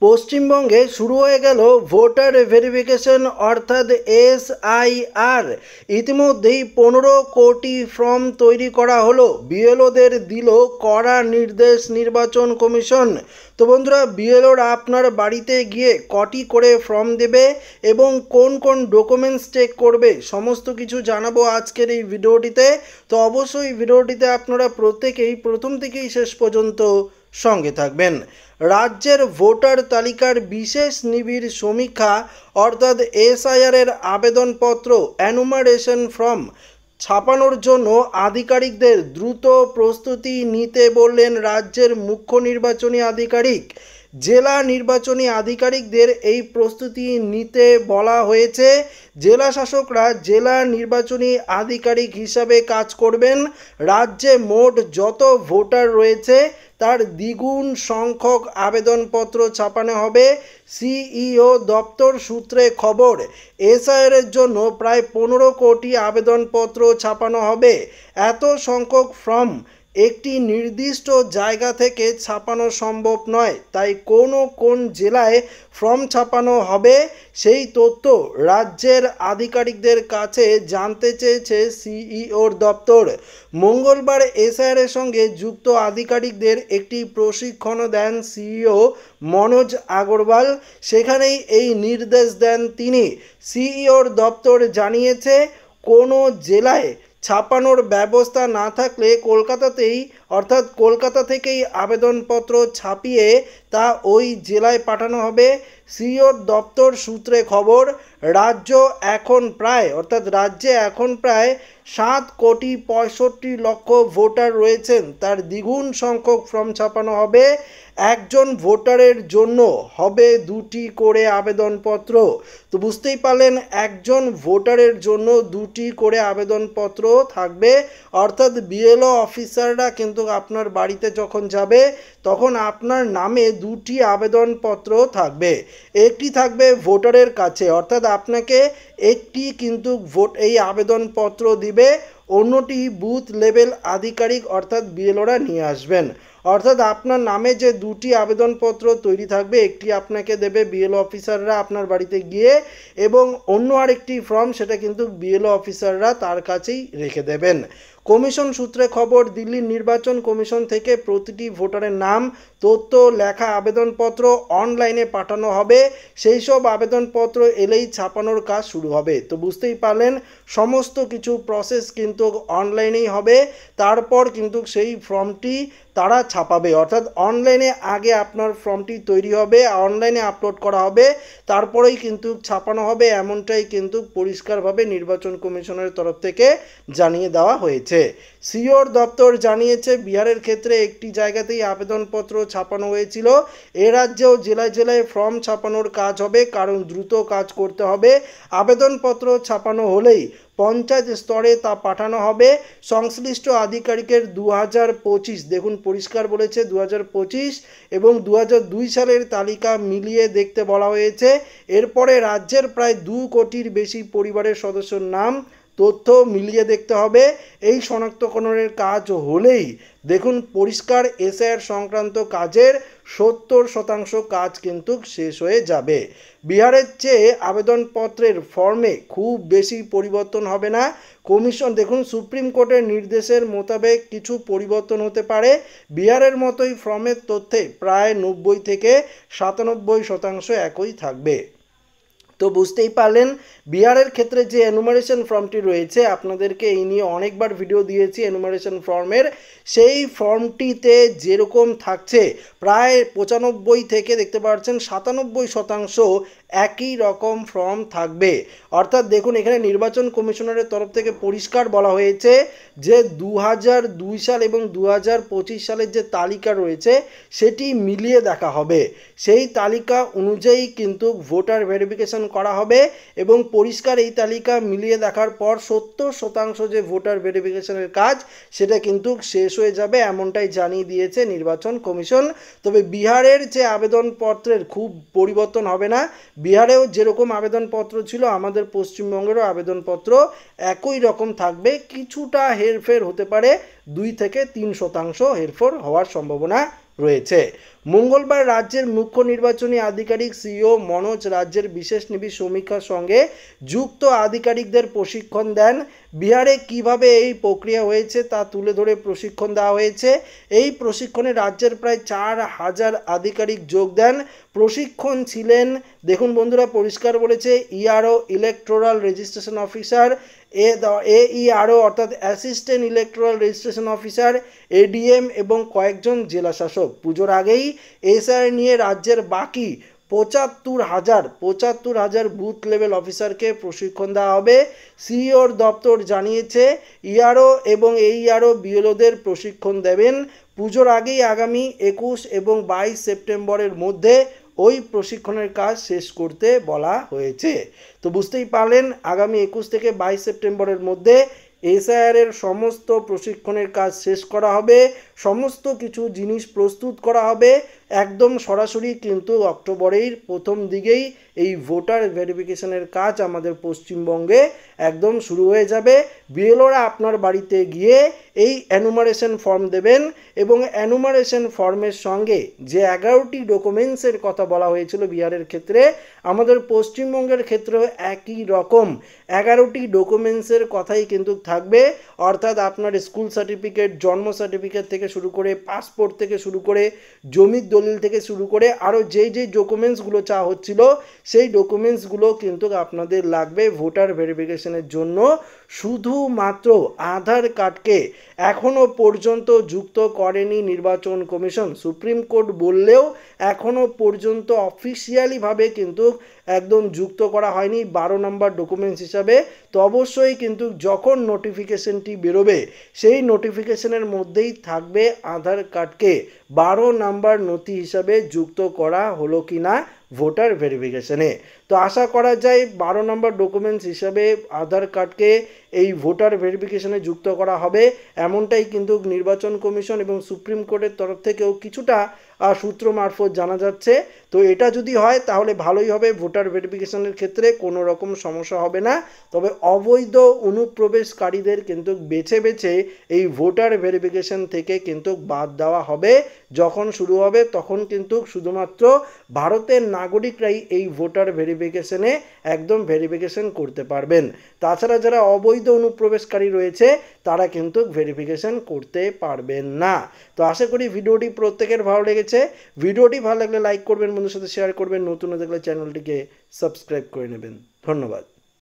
পশ্চিমবঙ্গে শুরু হয়ে গেল ভোটার ভেরিফিকেশন অর্থাৎ SIR। ইতিমধ্যেই 15 কোটি ফর্ম তৈরি করা হলো। বিএলওদের দিল কড়া নির্দেশ নির্বাচন কমিশন। তো বন্ধুরা, বিএলওরা আপনার বাড়িতে গিয়ে কটি করে ফর্ম দেবে এবং কোন কোন ডকুমেন্টস চেক করবে সমস্ত কিছু জানাবো আজকের এই ভিডিওটিতে। তো অবশ্যই ভিডিওটিতে আপনারা প্রত্যেকেই প্রথম থেকেই শেষ পর্যন্ত সঙ্গে থাকবেন। রাজ্যের ভোটার তালিকার বিশেষ নিবিড় সমীক্ষা অর্থাৎ SIR এর আবেদনপত্র এনুমারেশন ফর্ম ছাপানোর জন্য আধিকারিকদের দ্রুত প্রস্তুতি নিতে বললেন রাজ্যের মুখ্য নির্বাচনী আধিকারিক। জেলা নির্বাচনী আধিকারিকদের এই প্রস্তুতি নিতে বলা হয়েছে। জেলা শাসকরা জেলা নির্বাচনী আধিকারিক হিসাবে কাজ করবেন। রাজ্যে মোট যত ভোটার রয়েছে তার দ্বিগুণ সংখ্যক আবেদনপত্র ছাপানো হবে। সিইও দপ্তর সূত্রে খবর, SIR এর জন্য প্রায় 15 কোটি আবেদনপত্র ছাপানো হবে। এত সংখ্যক ফর্ম একটি নির্দিষ্ট জায়গা থেকে ছাপানো সম্ভব নয়, তাই কোন জেলায় ফর্ম ছাপানো হবে সেই তথ্য রাজ্যের আধিকারিকদের কাছে জানতে চেয়েছে সিইওর দপ্তর। মঙ্গলবার SIR এর সঙ্গে যুক্ত আধিকারিকদের একটি প্রশিক্ষণ দেন সিইও মনোজ আগরওয়াল। সেখানেই এই নির্দেশ দেন তিনি। সিইওর দপ্তর জানিয়েছে, কোনো জেলায় ছাপানোর ব্যবস্থা না থাকলে কলকাতা থেকেই আবেদনপত্র ছাপিয়ে তা ওই জেলায় পাঠানো হবে। সিইওর দপ্তর সূত্রে খবর, রাজ্যে এখন প্রায় 7 কোটি 65 লক্ষ ভোটার রয়েছেন। তার দ্বিগুণ সংখ্যক ফর্ম ছাপানো হবে। একজন ভোটারের জন্য হবে 2টি করে আবেদনপত্র। তো বুঝতেই পারলেন, একজন ভোটারের জন্য 2টি করে আবেদনপত্র থাকবে। অর্থাৎ বিএলও অফিসাররা কিন্তু আপনার বাড়িতে যখন যাবে তখন আপনার নামে 2টি আবেদনপত্র থাকবে। একটি থাকবে ভোটারের কাছে, অর্থাৎ আপনাকে একটি কিন্তু এই আবেদনপত্র দিবে, অন্যটি বুথ লেভেল আধিকারিক অর্থাৎ বিএলওরা নিয়ে আসবেন। অর্থাৎ আপনার নামে যে 2টি আবেদনপত্র তৈরি থাকবে, একটি আপনাকে দেবে বিএলও অফিসাররা আপনার বাড়িতে গিয়ে, এবং অন্য আরেকটি ফর্ম সেটা কিন্তু বিএলও অফিসাররা তার কাছেই রেখে দেবেন। কমিশন সূত্রে খবর, দিল্লির নির্বাচন কমিশন থেকে প্রতিটি ভোটারের নাম, তথ্য লেখা আবেদনপত্র অনলাইনে পাঠানো হবে। সেই সব আবেদনপত্র এলেই ছাপানোর কাজ শুরু হবে। তো বুঝতেই পারলেন, সমস্ত কিছু প্রসেস কিন্তু অনলাইনেই হবে। তারপর কিন্তু সেই ফর্মটি তারা ছাপাবে, অর্থাৎ অনলাইনে আগে আপনার ফর্মটি তৈরি হবে, অনলাইনে আপলোড করা হবে, তারপরেই কিন্তু ছাপানো হবে। এমনটাই কিন্তু পরিষ্কারভাবে নির্বাচন কমিশনের তরফ থেকে জানিয়ে দেওয়া হয়েছে। সিইওর দপ্তর জানিয়েছে, বিহারের ক্ষেত্রে একটি জায়গাতেই আবেদনপত্র ছাপানো হয়েছিল। এ রাজ্যেও জেলায় জেলায় ফর্ম ছাপানোর কাজ হবে, কারণ দ্রুত কাজ করতে হবে। আবেদনপত্র ছাপানো হলেই পঞ্চায়েত স্তরে তা পাঠানো হবে সংশ্লিষ্ট আধিকারিকের। 2025, দেখুন পরিষ্কার বলেছে 2025 এবং 2002 সালের তালিকা মিলিয়ে দেখতে বলা হয়েছে। এরপরে রাজ্যের প্রায় 2 কোটির বেশি পরিবারের সদস্যর নাম, তথ্য মিলিয়ে দেখতে হবে। এই শনাক্তকরণের কাজ হলেই দেখুন পরিষ্কার SIR সংক্রান্ত কাজের 70% কাজ কিন্তু শেষ হয়ে যাবে। বিহারের চেয়ে আবেদনপত্রের ফর্মে খুব বেশি পরিবর্তন হবে না। কমিশন দেখুন, সুপ্রিম কোর্টের নির্দেশের মোতাবেক কিছু পরিবর্তন হতে পারে। বিহারের মতোই ফর্মের তথ্যে প্রায় 90 থেকে 97% একই থাকবে। তো বুঝতেই পারলেন, বিহারের ক্ষেত্রে যে এনুমারেশন ফর্মটি রয়েছে, আপনাদেরকে এই নিয়ে অনেকবার ভিডিও দিয়েছি এনুমারেশন ফর্মের। সেই ফর্মটিতে যেরকম থাকছে প্রায় 95 থেকে দেখতে পাচ্ছেন 97% একই রকম ফর্ম থাকবে। অর্থাৎ দেখুন, এখানে নির্বাচন কমিশনারের তরফ থেকে পরিষ্কার বলা হয়েছে যে 2002 সাল এবং 2025 সালের যে তালিকা রয়েছে সেটি মিলিয়ে দেখা হবে। সেই তালিকা অনুযায়ী কিন্তু ভোটার ভেরিফিকেশন করা হবে এবং পরিষ্কার এই তালিকা মিলিয়ে দেখার পর 70% যে ভোটার ভেরিফিকেশনের কাজ সেটা কিন্তু শেষ হয়ে যাবে, এমনটাই জানিয়ে দিয়েছে নির্বাচন কমিশন। তবে বিহারের যে আবেদনপত্রের খুব পরিবর্তন হবে না। বিহারেও যেরকম আবেদনপত্র ছিল আমাদের পশ্চিমবঙ্গেরও আবেদনপত্র একই রকম থাকবে। কিছুটা হেরফের হতে পারে, 2 থেকে 3% হেরফের হওয়ার সম্ভাবনা রয়েছে। মঙ্গলবার রাজ্যের মুখ্য নির্বাচনী আধিকারিক সিইও মনোজ রাজ্যের বিশেষ নিবিড় সমীক্ষার সঙ্গে যুক্ত আধিকারিকদের প্রশিক্ষণ দেন। বিহারে কিভাবে এই প্রক্রিয়া হয়েছে তা তুলে ধরে প্রশিক্ষণ দেওয়া হয়েছে। এই প্রশিক্ষণে রাজ্যের প্রায় 4000 আধিকারিক যোগ দেন। প্রশিক্ষণ ছিলেন, দেখুন বন্ধুরা পরিষ্কার বলেছে, ERO electoral registration officer, AERO অর্থাৎ assistant electoral registration officer, ADM এবং কয়েকজন জেলা শাসক। পুজোর আগেই এসআই নিয়ে রাজ্যের বাকি 75,000 বুথ লেভেল অফিসারকে প্রশিক্ষণ দেওয়া হবে। সিইওর দপ্তর জানিয়েছে ইআরও এবং এইআরও বিএলওদের প্রশিক্ষণ দেবেন। পুজোর আগেই আগামী 21 এবং 22 সেপ্টেম্বরের মধ্যে ওই প্রশিক্ষণের কাজ শেষ করতে বলা হয়েছে। তো বুঝতেই পারলেন, আগামী 21 থেকে 22 সেপ্টেম্বরের মধ্যে এসআইআর এর সমস্ত প্রশিক্ষণের কাজ শেষ করা হবে, সমস্ত কিছু জিনিস প্রস্তুত করা হবে। একদম সরাসরি কিন্তু অক্টোবরের প্রথম দিকেই এই ভোটার ভেরিফিকেশনের কাজ আমাদের পশ্চিমবঙ্গে একদম শুরু হয়ে যাবে। বিএলওরা আপনার বাড়িতে গিয়ে এই অ্যানুমারেশন ফর্ম দেবেন এবং অ্যানুমারেশন ফর্মের সঙ্গে যে 11টি ডকুমেন্টসের কথা বলা হয়েছিল বিহারের ক্ষেত্রে, আমাদের পশ্চিমবঙ্গের ক্ষেত্রেও একই রকম 11টি ডকুমেন্টসের কথাই কিন্তু থাকবে। অর্থাৎ আপনার স্কুল সার্টিফিকেট, জন্ম সার্টিফিকেট থেকে শুরু করে, পাসপোর্ট থেকে শুরু করে, জমির দলিল থেকে শুরু করে আরও যেই ডকুমেন্টসগুলো চাওয়া হচ্ছিল সেই ডকুমেন্টসগুলো কিন্তু আপনাদের লাগবে ভোটার ভেরিফিকেশনের জন্য। শুধুমাত্র আধার কার্ডকে এখনও পর্যন্ত যুক্ত করেনি নির্বাচন কমিশন। সুপ্রিম কোর্ট বললেও এখনও পর্যন্ত অফিসিয়ালিভাবে কিন্তু একদম যুক্ত করা হয়নি 12 নম্বর ডকুমেন্টস হিসাবে। তো অবশ্যই কিন্তু যখন নোটিফিকেশনটি বেরোবে সেই নোটিফিকেশনের মধ্যেই থাকবে আধার কার্ডকে 12 নম্বর নথি হিসাবে যুক্ত করা হলো কি না ভোটার ভেরিফিকেশনে। তো আশা করা যায় 12 নম্বর ডকুমেন্টস হিসাবে আধার কার্ডকে এই ভোটার ভেরিফিকেশনে যুক্ত করা হবে, এমনটাই কিন্তু নির্বাচন কমিশন এবং সুপ্রিম কোর্টের তরফ থেকেও কিছুটা সূত্র মারফত জানা যাচ্ছে। তো এটা যদি হয় তাহলে ভালোই হবে, ভোটার ভেরিফিকেশনের ক্ষেত্রে কোনো রকম সমস্যা হবে না। তবে অবৈধ অনুপ্রবেশকারীদের কিন্তু বেছে বেছে এই ভোটার ভেরিফিকেশন থেকে কিন্তু বাদ দেওয়া হবে। যখন শুরু হবে তখন কিন্তু শুধুমাত্র ভারতের নাগরিকরাই এই ভোটার ভেরিফিকেশনে একদম ভেরিফিকেশন করতে পারবেন। তাছাড়া যারা অবৈধ অনুপ্রবেশকারী রয়েছে তারা কিন্তু ভেরিফিকেশন করতে পারবেন না। তো আশা করি ভিডিওটি প্রত্যেকের ভালো লেগেছে। ভিডিওটি ভালো লাগলে লাইক করবেন, বন্ধুর সাথে শেয়ার করবেন, নতুন দেখলে চ্যানেলটিকে সাবস্ক্রাইব করে নেবেন। ধন্যবাদ।